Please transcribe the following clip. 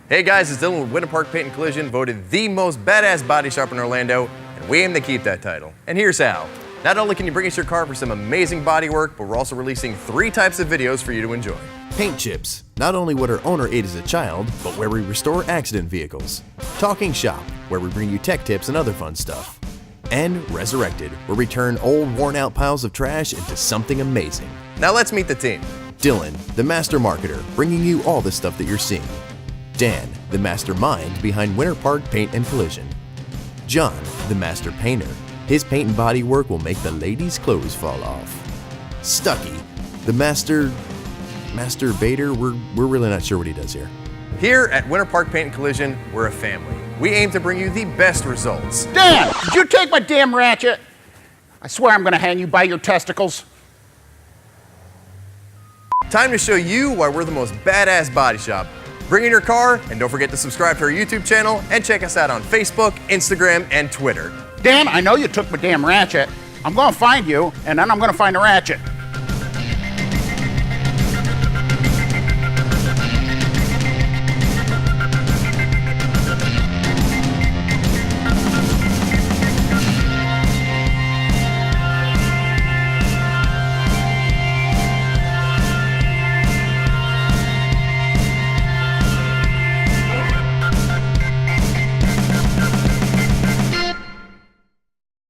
Hey guys, it's Dylan with Winter Park Paint and Collision, voted the most badass body shop in Orlando, and we aim to keep that title. And here's how. Not only can you bring us your car for some amazing body work, but we're also releasing 3 types of videos for you to enjoy. Paint Chips, not only what our owner ate as a child, but where we restore accident vehicles. Talking Shop, where we bring you tech tips and other fun stuff. And Resurrected, where we turn old worn out piles of trash into something amazing. Now let's meet the team. Dylan, the master marketer, bringing you all the stuff that you're seeing. Dan, the mastermind behind Winter Park Paint and Collision. John, the master painter. His paint and body work will make the ladies' clothes fall off. Stucky, the masturbator. We're really not sure what he does here. Here at Winter Park Paint and Collision, we're a family. We aim to bring you the best results. Dan, did you take my damn ratchet? I swear I'm gonna hang you by your testicles. Time to show you why we're the most badass body shop. Bring in your car, and don't forget to subscribe to our YouTube channel and check us out on Facebook, Instagram, and Twitter. Dan, I know you took my damn ratchet. I'm gonna find you, and then I'm gonna find the ratchet.